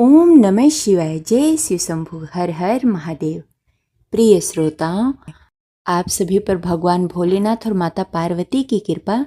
ओम नमः शिवाय। जय शिव शंभु। हर हर महादेव। प्रिय श्रोताओं, आप सभी पर भगवान भोलेनाथ और माता पार्वती की कृपा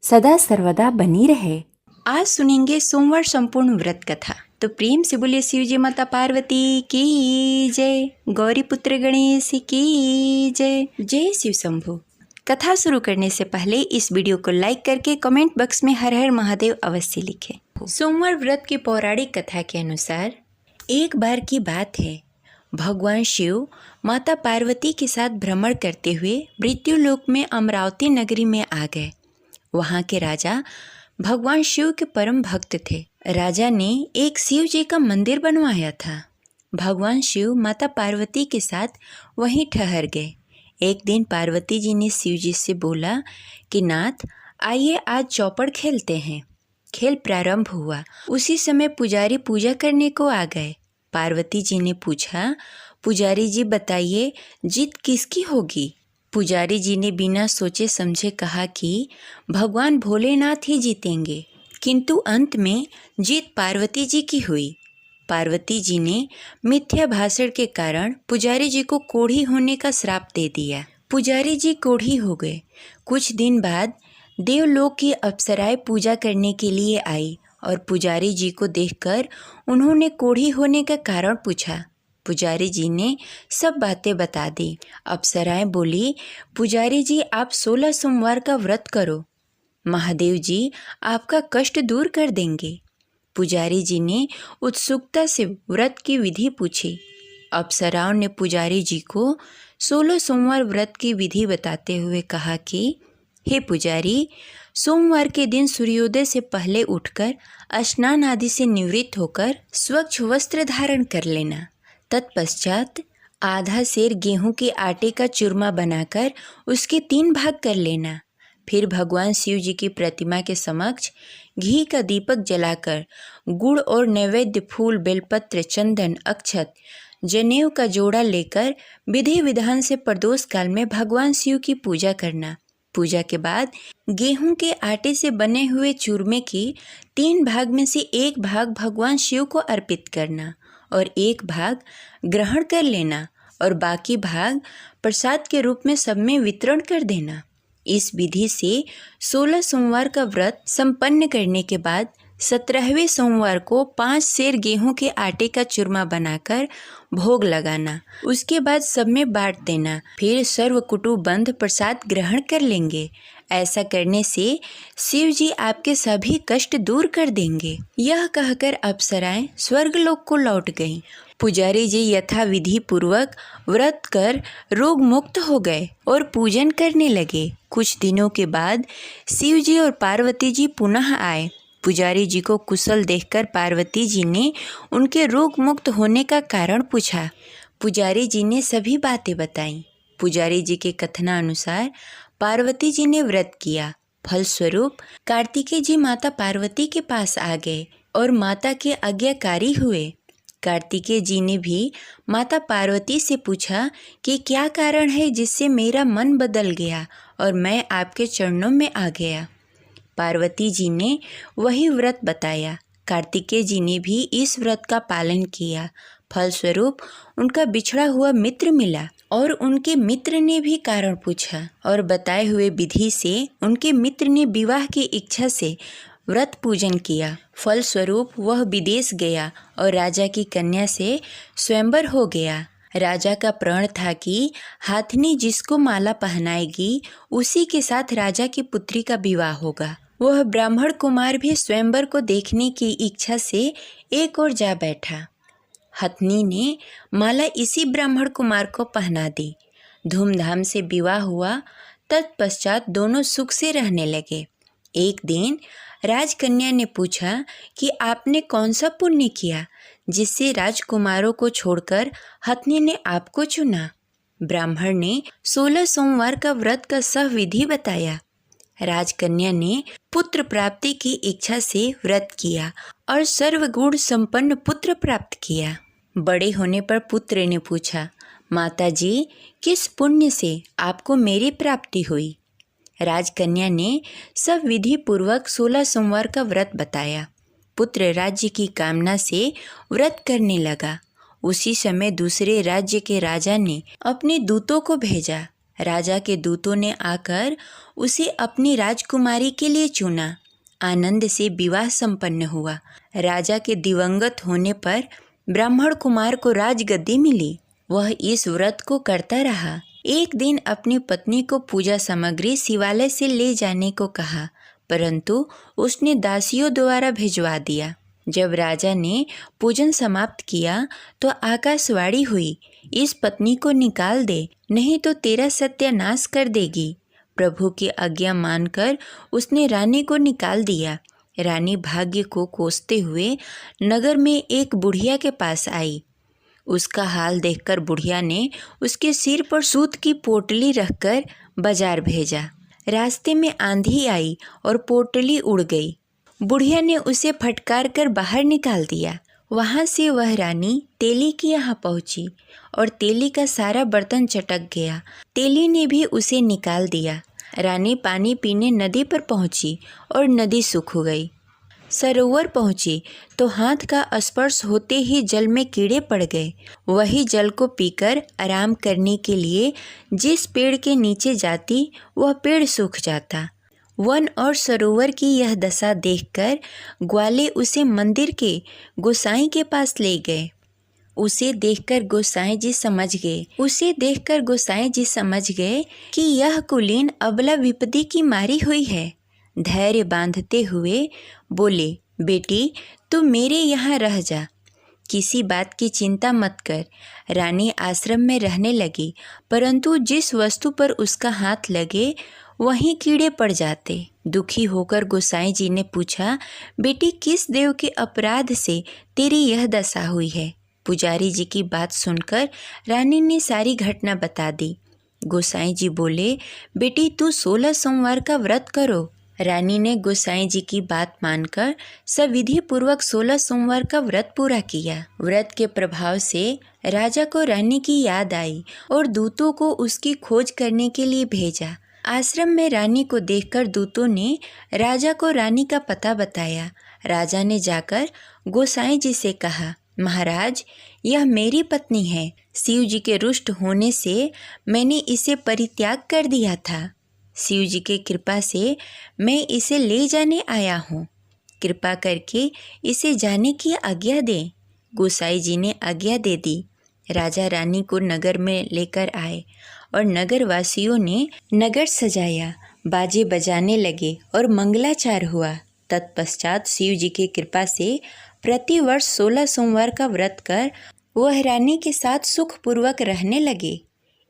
सदा सर्वदा बनी रहे। आज सुनेंगे सोमवार संपूर्ण व्रत कथा। तो प्रेम से बोलिए शिव जी माता पार्वती की जय, गौरी पुत्र गणेश की जय। जय शिव शंभु। कथा शुरू करने से पहले इस वीडियो को लाइक करके कमेंट बॉक्स में हर हर महादेव अवश्य लिखें। सोमवार व्रत की पौराणिक कथा के अनुसार एक बार की बात है, भगवान शिव माता पार्वती के साथ भ्रमण करते हुए मृत्युलोक में अमरावती नगरी में आ गए। वहाँ के राजा भगवान शिव के परम भक्त थे। राजा ने एक शिव जी का मंदिर बनवाया था। भगवान शिव माता पार्वती के साथ वहीं ठहर गए। एक दिन पार्वती जी ने शिव जी से बोला कि नाथ, आइए आज चौपड़ खेलते हैं। खेल प्रारंभ हुआ। उसी समय पुजारी पूजा करने को आ गए। पार्वती जी ने पूछा, पुजारी जी बताइए जीत किसकी होगी? पुजारी जी ने बिना सोचे समझे कहा कि भगवान भोलेनाथ ही जीतेंगे। किंतु अंत में जीत पार्वती जी की हुई। पार्वती जी ने मिथ्या भाषण के कारण पुजारी जी को कोढ़ी होने का श्राप दे दिया। पुजारी जी कोढ़ी हो गए। कुछ दिन बाद देवलोक की अप्सराएं पूजा करने के लिए आई और पुजारी जी को देखकर उन्होंने कोढ़ी होने का कारण पूछा। पुजारी जी ने सब बातें बता दी। अप्सराएं बोली, पुजारी जी आप 16 सोमवार का व्रत करो, महादेव जी आपका कष्ट दूर कर देंगे। पुजारी जी ने उत्सुकता से व्रत की विधि पूछी। अप्सराओं ने पुजारी जी को 16 सोमवार व्रत की विधि बताते हुए कहा कि हे पुजारी, सोमवार के दिन सूर्योदय से पहले उठकर स्नान आदि से निवृत्त होकर स्वच्छ वस्त्र धारण कर लेना। तत्पश्चात आधा सेर गेहूं के आटे का चूरमा बनाकर उसके 3 भाग कर लेना। फिर भगवान शिव जी की प्रतिमा के समक्ष घी का दीपक जलाकर गुड़ और नैवेद्य फूल, बेलपत्र, चंदन, अक्षत, जनेऊ का जोड़ा लेकर विधि विधान से प्रदोष काल में भगवान शिव की पूजा करना। पूजा के बाद गेहूं के आटे से बने हुए चूरमे की 3 भाग में से 1 भाग भगवान शिव को अर्पित करना और 1 भाग ग्रहण कर लेना और बाकी भाग प्रसाद के रूप में सब में वितरण कर देना। इस विधि से 16 सोमवार का व्रत संपन्न करने के बाद 17वें सोमवार को 5 सेर गेहूं के आटे का चूरमा बनाकर भोग लगाना। उसके बाद सब में बांट देना। फिर सर्व कुटुंबबंध प्रसाद ग्रहण कर लेंगे। ऐसा करने से शिव जी आपके सभी कष्ट दूर कर देंगे। यह कहकर अप्सराएं स्वर्गलोक को लौट गईं। पुजारी जी यथा विधि पूर्वक व्रत कर रोग मुक्त हो गए और पूजन करने लगे। कुछ दिनों के बाद शिव जी और पार्वती जी पुनः आए। पुजारी जी को कुशल देखकर पार्वती जी ने उनके रोग मुक्त होने का कारण पूछा। पुजारी जी ने सभी बातें बताईं। पुजारी जी के कथनानुसार पार्वती जी ने व्रत किया। फलस्वरूप कार्तिकेय जी माता पार्वती के पास आ गए और माता के आज्ञाकारी हुए। कार्तिकेय जी ने भी माता पार्वती से पूछा कि क्या कारण है जिससे मेरा मन बदल गया और मैं आपके चरणों में आ गया। पार्वती जी ने वही व्रत बताया। कार्तिकेय जी ने भी इस व्रत का पालन किया। फलस्वरूप उनका बिछड़ा हुआ मित्र मिला और उनके मित्र ने भी कारण पूछा और बताए हुए विधि से उनके मित्र ने विवाह की इच्छा से व्रत पूजन किया। फलस्वरूप वह विदेश गया और राजा की कन्या से स्वयंवर हो गया। राजा का प्रण था कि हाथनी जिसको माला पहनाएगी उसी के साथ राजा की पुत्री का विवाह होगा। वह ब्राह्मण कुमार भी स्वयंवर को देखने की इच्छा से एक ओर जा बैठा। हथनी ने माला इसी ब्राह्मण कुमार को पहना दी। धूमधाम से विवाह हुआ। तत्पश्चात दोनों सुख से रहने लगे। एक दिन राजकन्या ने पूछा कि आपने कौन सा पुण्य किया जिससे राजकुमारों को छोड़कर हथनी ने आपको चुना? ब्राह्मण ने 16 सोमवार का व्रत का सब विधि बताया। राजकन्या ने पुत्र प्राप्ति की इच्छा से व्रत किया और सर्वगुण संपन्न पुत्र प्राप्त किया। बड़े होने पर पुत्र ने पूछा, माता जी किस पुण्य से आपको मेरी प्राप्ति हुई? राजकन्या ने सब विधि पूर्वक 16 सोमवार का व्रत बताया। पुत्र राज्य की कामना से व्रत करने लगा। उसी समय दूसरे राज्य के राजा ने अपने दूतों को भेजा। राजा के दूतों ने आकर उसे अपनी राजकुमारी के लिए चुना। आनंद से विवाह संपन्न हुआ। राजा के दिवंगत होने पर ब्राह्मण कुमार को राजगद्दी मिली। वह इस व्रत को करता रहा। एक दिन अपनी पत्नी को पूजा सामग्री शिवालय से ले जाने को कहा, परंतु उसने दासियों द्वारा भिजवा दिया। जब राजा ने पूजन समाप्त किया तो आकाशवाणी हुई, इस पत्नी को निकाल दे, नहीं तो तेरा सत्यानाश कर देगी। प्रभु की आज्ञा मानकर उसने रानी को निकाल दिया। रानी भाग्य को कोसते हुए नगर में एक बुढ़िया के पास आई। उसका हाल देखकर बुढ़िया ने उसके सिर पर सूत की पोटली रखकर बाजार भेजा। रास्ते में आंधी आई और पोटली उड़ गई। बुढ़िया ने उसे फटकार कर बाहर निकाल दिया। वहाँ से वह रानी तेली के यहाँ पहुँची और तेली का सारा बर्तन चटक गया। तेली ने भी उसे निकाल दिया। रानी पानी पीने नदी पर पहुँची और नदी सूख गई। सरोवर पहुँची तो हाथ का स्पर्श होते ही जल में कीड़े पड़ गए। वही जल को पीकर आराम करने के लिए जिस पेड़ के नीचे जाती वह पेड़ सूख जाता। वन और सरोवर की यह दशा देखकर ग्वाले उसे मंदिर के गोसाई के पास ले गए। उसे देखकर गोसाई जी समझ गए कि यह कुलीन अबला विपत्ति की मारी हुई है। धैर्य बांधते हुए बोले, बेटी तू मेरे यहाँ रह जा, किसी बात की चिंता मत कर। रानी आश्रम में रहने लगी, परंतु जिस वस्तु पर उसका हाथ लगे वहीं कीड़े पड़ जाते। दुखी होकर गोसाई जी ने पूछा, बेटी किस देव के अपराध से तेरी यह दशा हुई है? पुजारी जी की बात सुनकर रानी ने सारी घटना बता दी। गोसाई जी बोले, बेटी तू 16 सोमवार का व्रत करो। रानी ने गोसाई जी की बात मानकर सविधि पूर्वक 16 सोमवार का व्रत पूरा किया। व्रत के प्रभाव से राजा को रानी की याद आई और दूतों को उसकी खोज करने के लिए भेजा। आश्रम में रानी को देखकर दूतों ने राजा को रानी का पता बताया। राजा ने जाकर गोसाई जी से कहा, महाराज यह मेरी पत्नी है। शिव जी के रुष्ट होने से मैंने इसे परित्याग कर दिया था। शिव जी के कृपा से मैं इसे ले जाने आया हूँ। कृपा करके इसे जाने की आज्ञा दें। गोसाई जी ने आज्ञा दे दी। राजा रानी को नगर में लेकर आए और नगर वासियों ने नगर सजाया, बाजे बजाने लगे और मंगलाचार हुआ। तत्पश्चात शिव जी की कृपा से प्रतिवर्ष 16 सोमवार का व्रत कर वह रानी के साथ सुखपूर्वक रहने लगे।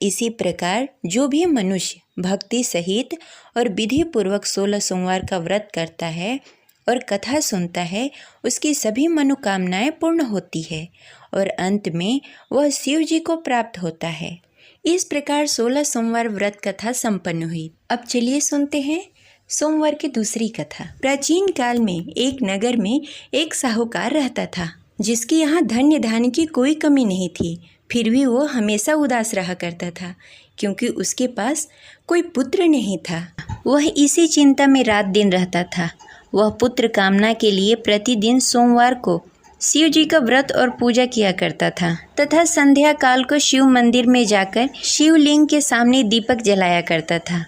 इसी प्रकार जो भी मनुष्य भक्ति सहित और विधि पूर्वक 16 सोमवार का व्रत करता है और कथा सुनता है, उसकी सभी मनोकामनाएं पूर्ण होती है और अंत में वह शिव जी को प्राप्त होता है। इस प्रकार 16 सोमवार व्रत कथा संपन्न हुई। अब चलिए सुनते हैं सोमवार की दूसरी कथा। प्राचीन काल में एक नगर में एक साहूकार रहता था, जिसके यहाँ धन्य धान्य की कोई कमी नहीं थी। फिर भी वो हमेशा उदास रहा करता था, क्योंकि उसके पास कोई पुत्र नहीं था। वह इसी चिंता में रात दिन रहता था। वह पुत्र कामना के लिए प्रतिदिन सोमवार को शिव जी का व्रत और पूजा किया करता था तथा संध्या काल को शिव मंदिर में जाकर शिवलिंग के सामने दीपक जलाया करता था।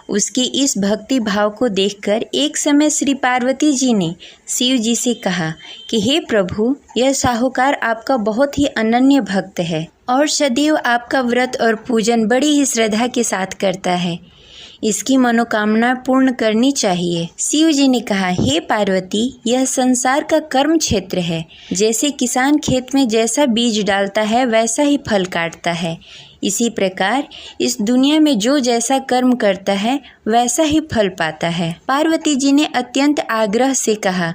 उसकी इस भक्ति भाव को देखकर एक समय श्री पार्वती जी ने शिव जी से कहा कि हे प्रभु, यह साहूकार आपका बहुत ही अनन्य भक्त है और सदैव आपका व्रत और पूजन बड़ी ही श्रद्धा के साथ करता है। इसकी मनोकामना पूर्ण करनी चाहिए। शिव जी ने कहा, हे पार्वती, यह संसार का कर्म क्षेत्र है। जैसे किसान खेत में जैसा बीज डालता है वैसा ही फल काटता है, इसी प्रकार इस दुनिया में जो जैसा कर्म करता है वैसा ही फल पाता है। पार्वती जी ने अत्यंत आग्रह से कहा,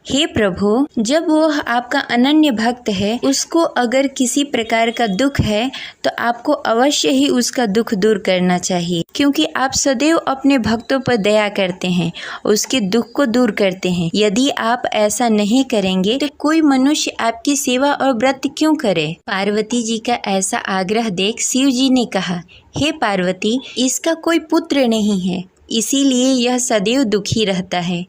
हे प्रभु, जब वह आपका अनन्य भक्त है, उसको अगर किसी प्रकार का दुख है तो आपको अवश्य ही उसका दुख दूर करना चाहिए, क्योंकि आप सदैव अपने भक्तों पर दया करते हैं, उसके दुख को दूर करते हैं। यदि आप ऐसा नहीं करेंगे तो कोई मनुष्य आपकी सेवा और व्रत क्यों करे? पार्वती जी का ऐसा आग्रह देख शिव जी ने कहा, हे पार्वती, इसका कोई पुत्र नहीं है, इसीलिए यह सदैव दुखी रहता है।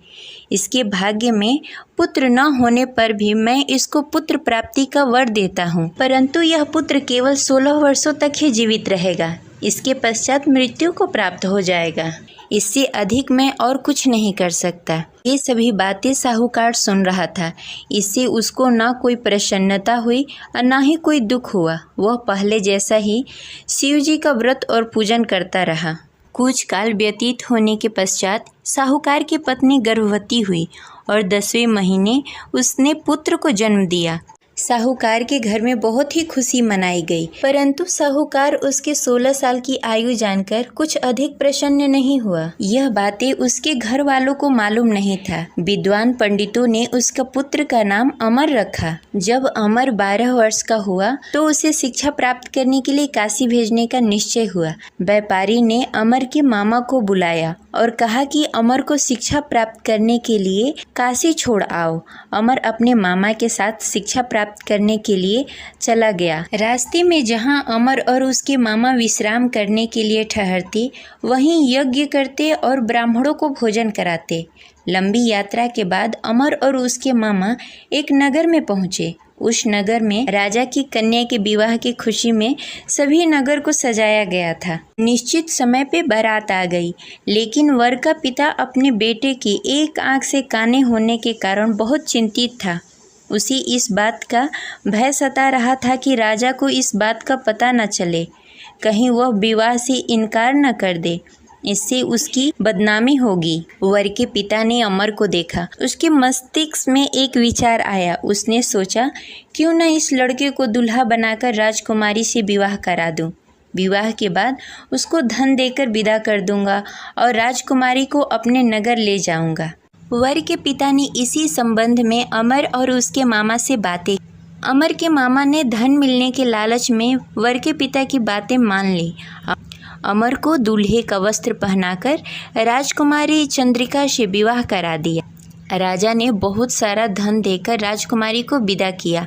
इसके भाग्य में पुत्र न होने पर भी मैं इसको पुत्र प्राप्ति का वर देता हूँ, परंतु यह पुत्र केवल 16 वर्षों तक ही जीवित रहेगा। इसके पश्चात मृत्यु को प्राप्त हो जाएगा। इससे अधिक मैं और कुछ नहीं कर सकता। ये सभी बातें साहूकार सुन रहा था। इससे उसको न कोई प्रसन्नता हुई और न ही कोई दुख हुआ। वह पहले जैसा ही शिव जी का व्रत और पूजन करता रहा। कुछ काल व्यतीत होने के पश्चात साहूकार की पत्नी गर्भवती हुई और 10वें महीने उसने पुत्र को जन्म दिया। साहूकार के घर में बहुत ही खुशी मनाई गई, परंतु साहूकार उसके 16 साल की आयु जानकर कुछ अधिक प्रसन्न नहीं हुआ। यह बातें उसके घर वालों को मालूम नहीं था। विद्वान पंडितों ने उसका पुत्र का नाम अमर रखा। जब अमर 12 वर्ष का हुआ तो उसे शिक्षा प्राप्त करने के लिए काशी भेजने का निश्चय हुआ। व्यापारी ने अमर के मामा को बुलाया और कहा कि अमर को शिक्षा प्राप्त करने के लिए काशी छोड़ आओ। अमर अपने मामा के साथ शिक्षा प्राप्त करने के लिए चला गया। रास्ते में जहां अमर और उसके मामा विश्राम करने के लिए ठहरते, वहीं यज्ञ करते और ब्राह्मणों को भोजन कराते। लंबी यात्रा के बाद अमर और उसके मामा एक नगर में पहुंचे। उस नगर में राजा की कन्या के विवाह की खुशी में सभी नगर को सजाया गया था। निश्चित समय पे बारात आ गई, लेकिन वर का पिता अपने बेटे की एक आंख से काने होने के कारण बहुत चिंतित था। उसे इस बात का भय सता रहा था कि राजा को इस बात का पता न चले, कहीं वह विवाह से इनकार न कर दे, इससे उसकी बदनामी होगी। वर के पिता ने अमर को देखा। उसके मस्तिष्क में एक विचार आया। उसने सोचा, क्यों न इस लड़के को दुल्हा बनाकर राजकुमारी से विवाह करा दूं। विवाह के बाद उसको धन देकर विदा कर दूंगा और राजकुमारी को अपने नगर ले जाऊंगा। वर के पिता ने इसी संबंध में अमर और उसके मामा से बातें। अमर के मामा ने धन मिलने के लालच में वर के पिता की बातें मान ली। अमर को दूल्हे का वस्त्र पहनाकर राजकुमारी चंद्रिका से विवाह करा दिया। राजा ने बहुत सारा धन देकर राजकुमारी को विदा किया।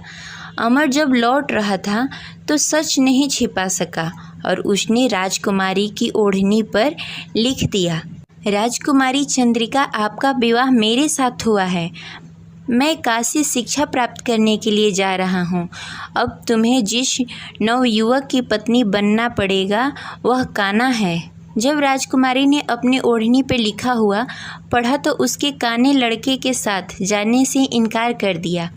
अमर जब लौट रहा था तो सच नहीं छिपा सका और उसने राजकुमारी की ओढ़नी पर लिख दिया, राजकुमारी चंद्रिका, आपका विवाह मेरे साथ हुआ है। मैं काशी शिक्षा प्राप्त करने के लिए जा रहा हूँ। अब तुम्हें जिस नवयुवक की पत्नी बनना पड़ेगा वह काना है। जब राजकुमारी ने अपनी ओढ़नी पर लिखा हुआ पढ़ा तो उसके काने लड़के के साथ जाने से इनकार कर दिया।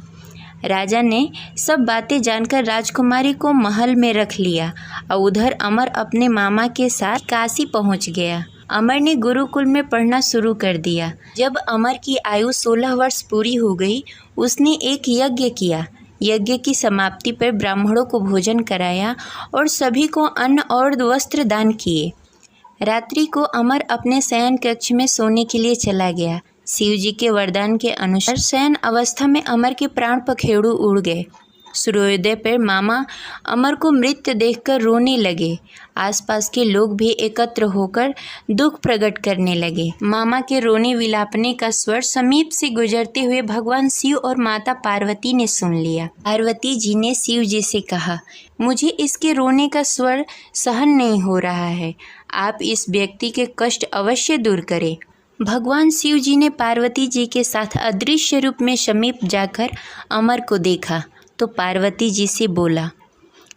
राजा ने सब बातें जानकर राजकुमारी को महल में रख लिया और उधर अमर अपने मामा के साथ काशी पहुँच गया। अमर ने गुरुकुल में पढ़ना शुरू कर दिया। जब अमर की आयु 16 वर्ष पूरी हो गई, उसने एक यज्ञ किया। यज्ञ की समाप्ति पर ब्राह्मणों को भोजन कराया और सभी को अन्न और वस्त्र दान किए। रात्रि को अमर अपने शयन कक्ष में सोने के लिए चला गया। शिव जी के वरदान के अनुसार शयन अवस्था में अमर के प्राण पखेरु उड़ गए। सूर्योदय पर मामा अमर को मृत देखकर रोने लगे। आसपास के लोग भी एकत्र होकर दुख प्रकट करने लगे। मामा के रोने विलापने का स्वर समीप से गुजरते हुए भगवान शिव और माता पार्वती ने सुन लिया। पार्वती जी ने शिव जी से कहा, मुझे इसके रोने का स्वर सहन नहीं हो रहा है। आप इस व्यक्ति के कष्ट अवश्य दूर करें। भगवान शिव जी ने पार्वती जी के साथ अदृश्य रूप में समीप जाकर अमर को देखा तो पार्वती जी से बोला,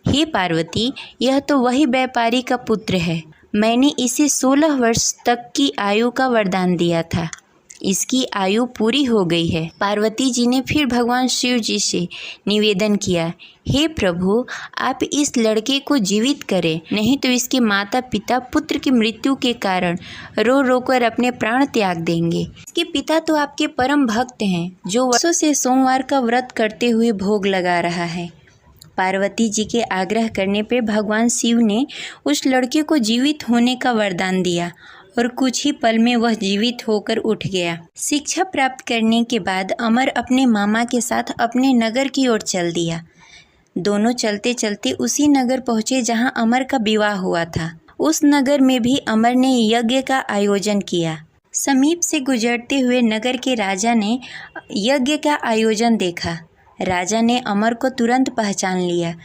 हे पार्वती, यह तो वही व्यापारी का पुत्र है। मैंने इसे 16 वर्ष तक की आयु का वरदान दिया था। इसकी आयु पूरी हो गई है। पार्वती जी ने फिर भगवान शिव जी से निवेदन किया, हे प्रभु, आप इस लड़के को जीवित करें, नहीं तो इसके माता पिता पुत्र की मृत्यु के कारण रो रो कर अपने प्राण त्याग देंगे। इसके पिता तो आपके परम भक्त हैं, जो वर्षों से सोमवार का व्रत करते हुए भोग लगा रहा है। पार्वती जी के आग्रह करने पर भगवान शिव ने उस लड़के को जीवित होने का वरदान दिया और कुछ ही पल में वह जीवित होकर उठ गया। शिक्षा प्राप्त करने के बाद अमर अपने मामा के साथ अपने नगर की ओर चल दिया। दोनों चलते चलते उसी नगर पहुँचे जहाँ अमर का विवाह हुआ था। उस नगर में भी अमर ने यज्ञ का आयोजन किया। समीप से गुजरते हुए नगर के राजा ने यज्ञ का आयोजन देखा। राजा ने अमर को तुरंत पहचान लिया।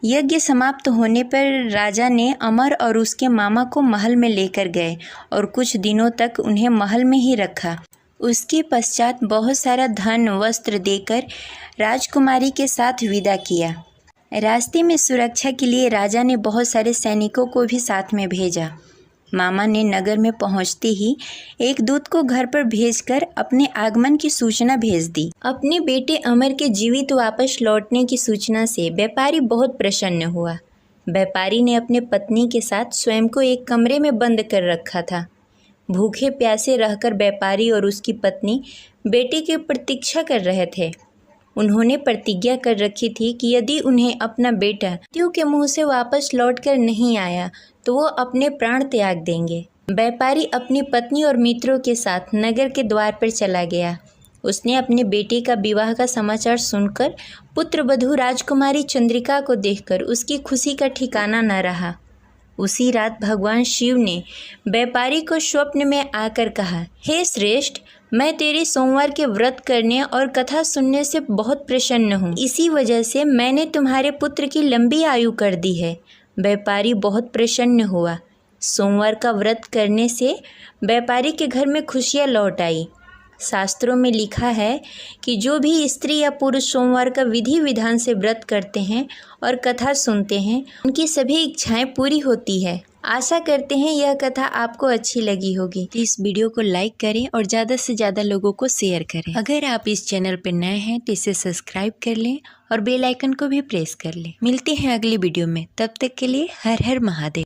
यज्ञ समाप्त होने पर राजा ने अमर और उसके मामा को महल में लेकर गए और कुछ दिनों तक उन्हें महल में ही रखा। उसके पश्चात बहुत सारा धन वस्त्र देकर राजकुमारी के साथ विदा किया। रास्ते में सुरक्षा के लिए राजा ने बहुत सारे सैनिकों को भी साथ में भेजा। मामा ने नगर में पहुंचते ही एक दूत को घर पर भेजकर अपने आगमन की सूचना भेज दी। अपने बेटे अमर के जीवित वापस लौटने की सूचना से व्यापारी बहुत प्रसन्न हुआ। व्यापारी ने अपने पत्नी के साथ स्वयं को एक कमरे में बंद कर रखा था। भूखे प्यासे रहकर व्यापारी और उसकी पत्नी बेटे की प्रतीक्षा कर रहे थे। उन्होंने प्रतिज्ञा कर रखी थी कि यदि उन्हें अपना बेटा मृत्यु के मुंह से वापस लौटकर नहीं आया तो वो अपने प्राण त्याग देंगे। व्यापारी अपनी पत्नी और मित्रों के साथ नगर के द्वार पर चला गया। उसने अपने बेटे का विवाह का समाचार सुनकर पुत्रवधू राजकुमारी चंद्रिका को देखकर उसकी खुशी का ठिकाना न रहा। उसी रात भगवान शिव ने व्यापारी को स्वप्न में आकर कहा, हे श्रेष्ठ, मैं तेरे सोमवार के व्रत करने और कथा सुनने से बहुत प्रसन्न हूँ। इसी वजह से मैंने तुम्हारे पुत्र की लंबी आयु कर दी है। व्यापारी बहुत प्रसन्न हुआ। सोमवार का व्रत करने से व्यापारी के घर में खुशियाँ लौट आई। शास्त्रों में लिखा है कि जो भी स्त्री या पुरुष सोमवार का विधि विधान से व्रत करते हैं और कथा सुनते हैं, उनकी सभी इच्छाएं पूरी होती है। आशा करते हैं यह कथा आपको अच्छी लगी होगी। तो इस वीडियो को लाइक करें और ज़्यादा से ज़्यादा लोगों को शेयर करें। अगर आप इस चैनल पर नए हैं तो इसे सब्सक्राइब कर लें और बेल आइकन को भी प्रेस कर लें। मिलते हैं अगली वीडियो में, तब तक के लिए हर हर महादेव।